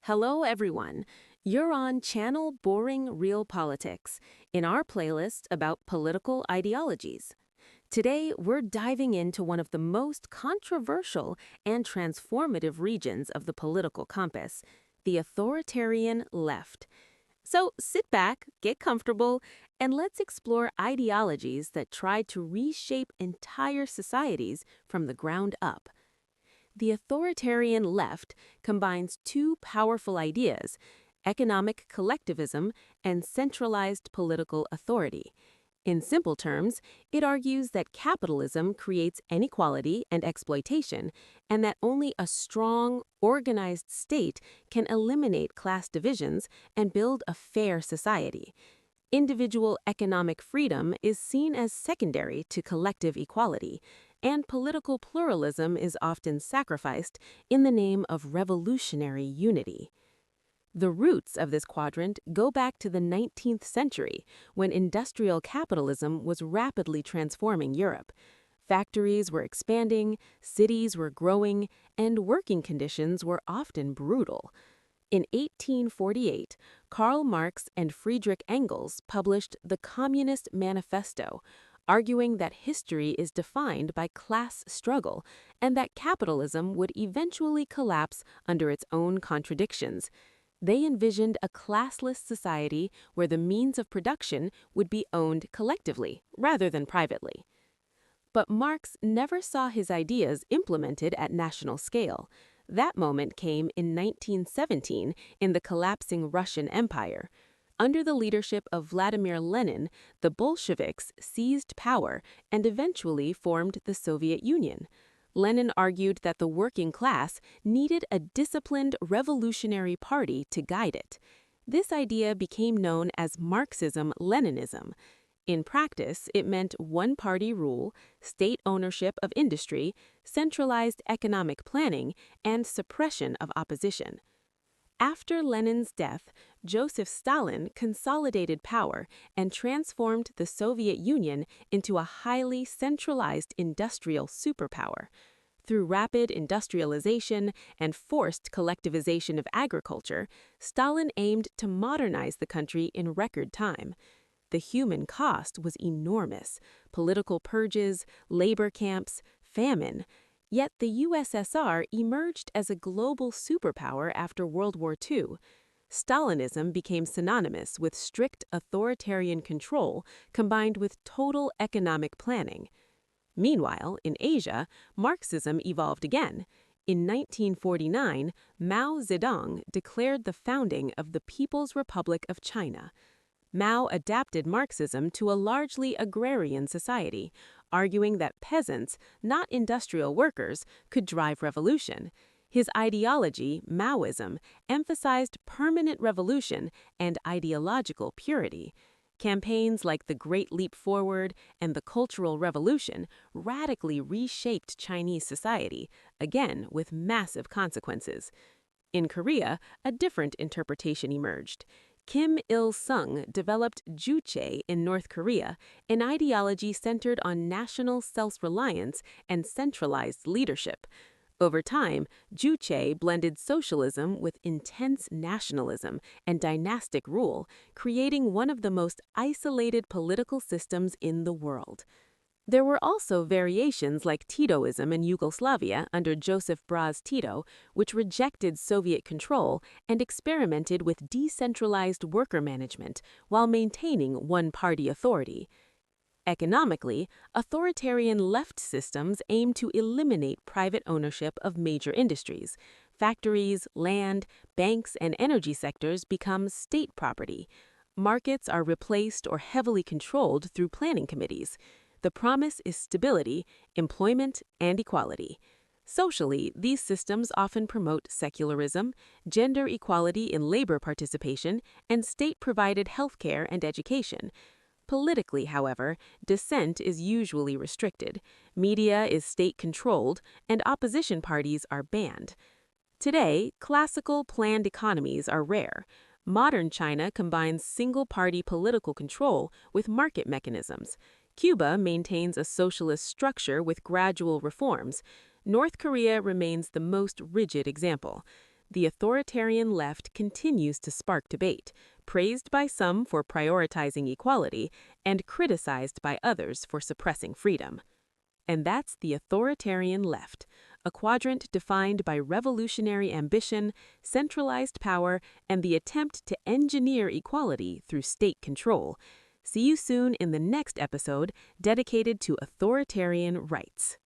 Hello, everyone. You're on Channel Boring Real Politics in our playlist about political ideologies. Today, we're diving into one of the most controversial and transformative regions of the political compass, the authoritarian left. So sit back, get comfortable, and let's explore ideologies that try to reshape entire societies from the ground up. The authoritarian left combines two powerful ideas: economic collectivism and centralized political authority. In simple terms, it argues that capitalism creates inequality and exploitation, and that only a strong, organized state can eliminate class divisions and build a fair society. Individual economic freedom is seen as secondary to collective equality, and political pluralism is often sacrificed in the name of revolutionary unity. The roots of this quadrant go back to the 19th century, when industrial capitalism was rapidly transforming Europe. Factories were expanding, cities were growing, and working conditions were often brutal. In 1848, Karl Marx and Friedrich Engels published the Communist Manifesto, arguing that history is defined by class struggle and that capitalism would eventually collapse under its own contradictions. They envisioned a classless society where the means of production would be owned collectively rather than privately. But Marx never saw his ideas implemented at national scale. That moment came in 1917 in the collapsing Russian Empire. Under the leadership of Vladimir Lenin, the Bolsheviks seized power and eventually formed the Soviet Union. Lenin argued that the working class needed a disciplined revolutionary party to guide it. This idea became known as Marxism-Leninism. In practice, it meant one-party rule, state ownership of industry, centralized economic planning, and suppression of opposition. After Lenin's death, Joseph Stalin consolidated power and transformed the Soviet Union into a highly centralized industrial superpower. Through rapid industrialization and forced collectivization of agriculture, Stalin aimed to modernize the country in record time. The human cost was enormous: political purges, labor camps, famine. Yet the USSR emerged as a global superpower after World War II. Stalinism became synonymous with strict authoritarian control combined with total economic planning. Meanwhile, in Asia, Marxism evolved again. In 1949, Mao Zedong declared the founding of the People's Republic of China. Mao adapted Marxism to a largely agrarian society, arguing that peasants, not industrial workers, could drive revolution. His ideology, Maoism, emphasized permanent revolution and ideological purity. Campaigns like the Great Leap Forward and the Cultural Revolution radically reshaped Chinese society, again with massive consequences. In Korea, a different interpretation emerged. Kim Il-sung developed Juche in North Korea, an ideology centered on national self-reliance and centralized leadership. Over time, Juche blended socialism with intense nationalism and dynastic rule, creating one of the most isolated political systems in the world. There were also variations like Titoism in Yugoslavia under Joseph Broz Tito, which rejected Soviet control and experimented with decentralized worker management while maintaining one-party authority. Economically, authoritarian left systems aim to eliminate private ownership of major industries. Factories, land, banks, and energy sectors become state property. Markets are replaced or heavily controlled through planning committees. The promise is stability, employment, and equality. Socially, these systems often promote secularism, gender equality in labor participation, and state-provided healthcare and education. Politically, however, dissent is usually restricted, media is state-controlled, and opposition parties are banned. Today, classical planned economies are rare. Modern China combines single-party political control with market mechanisms. Cuba maintains a socialist structure with gradual reforms. North Korea remains the most rigid example. the authoritarian left continues to spark debate, praised by some for prioritizing equality and criticized by others for suppressing freedom. And that's the authoritarian left, a quadrant defined by revolutionary ambition, centralized power, and the attempt to engineer equality through state control. See you soon in the next episode dedicated to authoritarian rights.